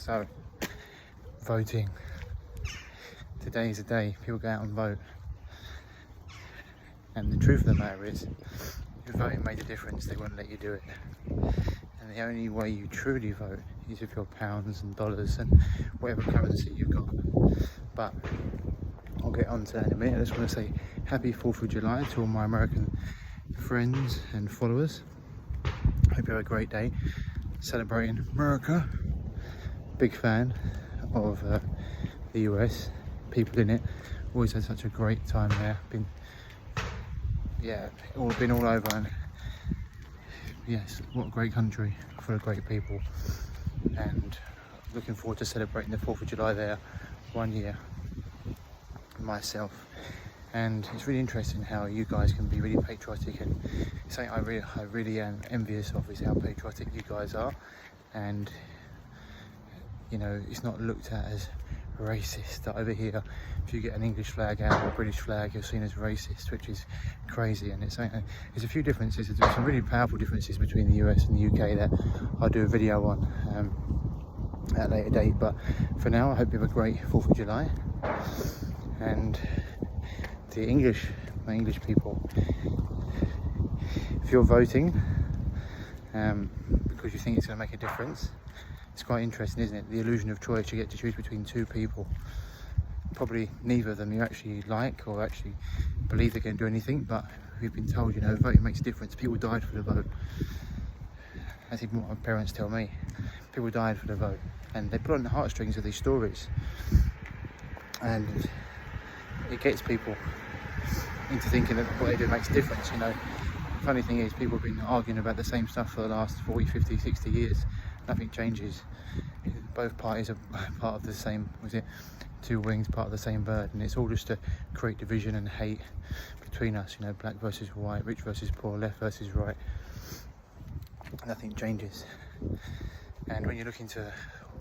So, voting. Today is the day people go out and vote. And the truth of the matter is, if voting made a difference, they wouldn't let you do it. And the only way you truly vote is with your pounds and dollars and whatever currency you've got. But I'll get on to that in a minute. I just want to say happy 4th of July to all my American friends and followers. Hope you have a great day celebrating America. Big fan of the US, people in it. Always had such a great time there. Been all over, and yes, what a great country full of great people. And looking forward to celebrating the 4th of July there 1 year myself. And it's really interesting how you guys can be really patriotic, and something I really am envious of is how patriotic you guys are. And you know, it's not looked at as racist. Over here, if you get an English flag out or a British flag, you're seen as racist, which is crazy. And there's a few differences. There's some really powerful differences between the US and the UK that I'll do a video on at a later date. But for now, I hope you have a great 4th of July. And my English people, if you're voting because you think it's going to make a difference, it's quite interesting, isn't it? The illusion of choice. You get to choose between two people, probably neither of them you actually like or actually believe they're going to do anything, but we've been told, you know, voting makes a difference. People died for the vote. That's even what my parents tell me. People died for the vote, and they put on the heartstrings of these stories, and it gets people into thinking that what they do makes a difference. You know, the funny thing is, people have been arguing about the same stuff for the last 40, 50, 60 years. Nothing changes. Both parties are part of the same, two wings, part of the same bird, and it's all just to create division and hate between us, you know, black versus white, rich versus poor, left versus right. Nothing changes. And when you look into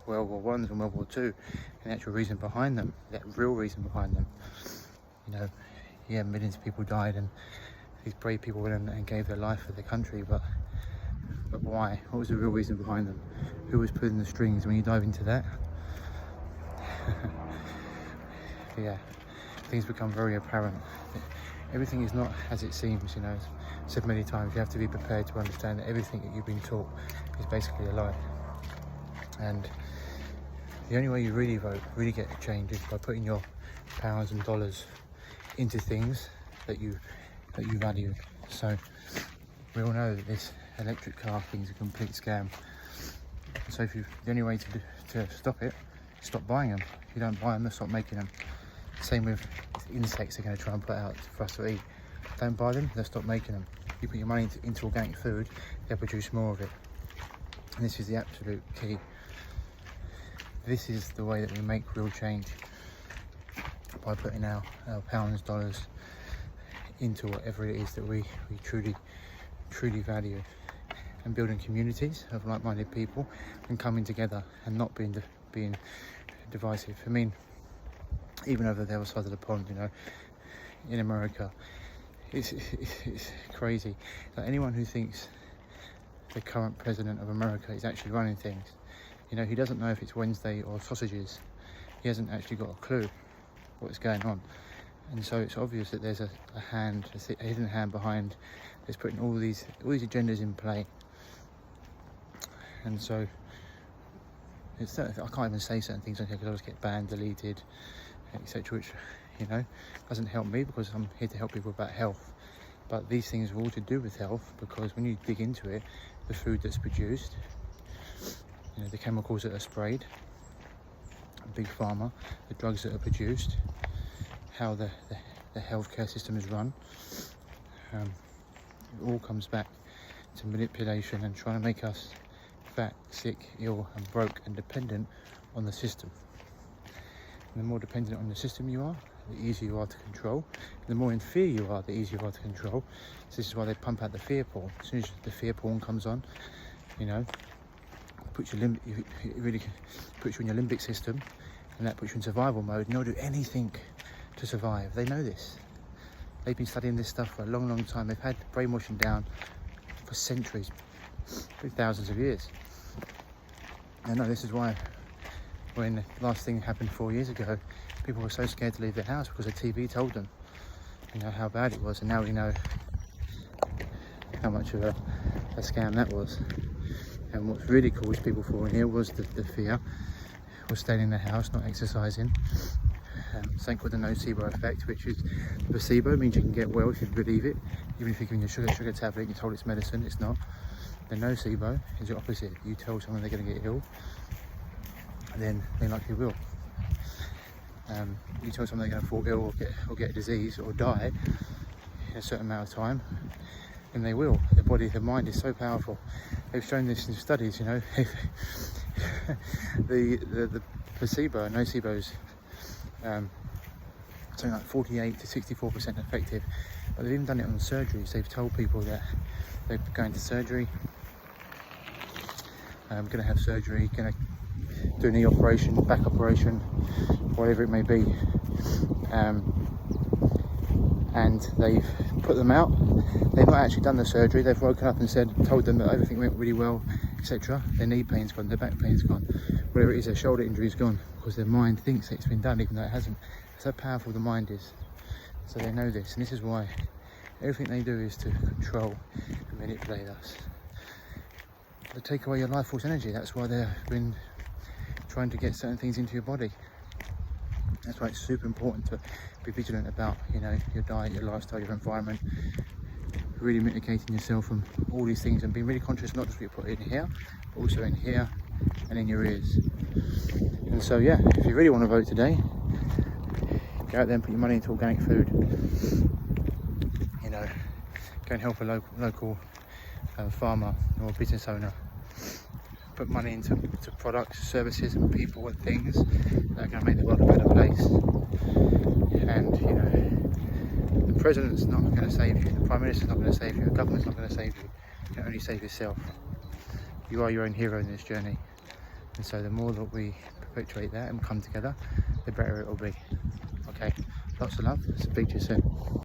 World War I's and World War II, and the actual reason behind them, that real reason behind them, you know, yeah, millions of people died, and these brave people went and gave their life for the country, but why? What was the real reason behind them? Who was pulling the strings? When you dive into that, yeah, things become very apparent. Everything is not as it seems, you know. I've said many times, you have to be prepared to understand that everything that you've been taught is basically a lie. And the only way you really vote, really get a change, is by putting your pounds and dollars into things that you value. So we all know that this electric car thing's a complete scam. So the only way to stop it is stop buying them. If you don't buy them, they'll stop making them. Same with insects they're going to try and put out for us to eat. Don't buy them, they'll stop making them. You put your money into organic food, they'll produce more of it. And this is the absolute key. This is the way that we make real change, by putting our pounds, dollars into whatever it is that we truly value, and building communities of like-minded people and coming together and not being divisive. I mean, even over the other side of the pond, you know, in America, it's crazy. Like, anyone who thinks the current president of America is actually running things, you know, he doesn't know if it's Wednesday or sausages. He hasn't actually got a clue what's going on. And so it's obvious that there's a hidden hand behind that's putting all these agendas in play. And so I can't even say certain things on here because I always get banned, deleted, etc., which, you know, doesn't help me, because I'm here to help people about health. But these things are all to do with health, because when you dig into it, the food that's produced, you know, the chemicals that are sprayed, big pharma, the drugs that are produced, how the healthcare system is run, it all comes back to manipulation and trying to make us fat, sick, ill and broke and dependent on the system. And the more dependent on the system you are, the easier you are to control. The more in fear you are, the easier you are to control. So this is why they pump out the fear porn. As soon as the fear porn comes on, you know, it really puts you in your limbic system, and that puts you in survival mode, and you'll do anything to survive. They know this. They've been studying this stuff for a long, long time. They've had brainwashing down for centuries, thousands of years. I know this is why when the last thing happened 4 years ago, people were so scared to leave their house because the TV told them, you know, how bad it was, and now we know how much of a scam that was. And what's really caused people falling ill was the fear, was staying in the house, not exercising. Something called the nocebo effect, which is the placebo, means you can get well if you believe it. Even if you're giving your sugar tablet, you're told it's medicine, it's not. The nocebo is the opposite. You tell someone they're going to get ill, then they likely will. You tell someone they're going to fall ill or get a disease or die in a certain amount of time, then they will. The body, the mind is so powerful. They've shown this in studies, you know. the placebo, nocebos, something like 48 to 64% effective. But they've even done it on surgeries. They've told people that they're going to surgery, going to have surgery, going to do a knee operation, back operation, whatever it may be. And they've put them out. They've not actually done the surgery. They've woken up and told them that everything went really well, etc. Their knee pain's gone, their back pain's gone, whatever it is, their shoulder injury's gone, because their mind thinks it's been done even though it hasn't. That's how powerful the mind is. So they know this, and this is why everything they do is to control and manipulate us. They take away your life force energy. That's why they've been trying to get certain things into your body. That's why it's super important to be vigilant about, you know, your diet, your lifestyle, your environment, really mitigating yourself from all these things and being really conscious not just what you put in here, but also in here and in your ears. And so, yeah, if you really want to vote today, go out there and put your money into organic food. You know, go and help a local farmer or business owner. Put money into products, services and people and things that are going to make the world a better place. And, you know, the president's not going to save you, the prime minister's not going to save you, the government's not going to save you. You can only save yourself. You are your own hero in this journey. And so the more that we perpetuate that and come together, the better it will be. Okay, lots of love. Speak to you soon.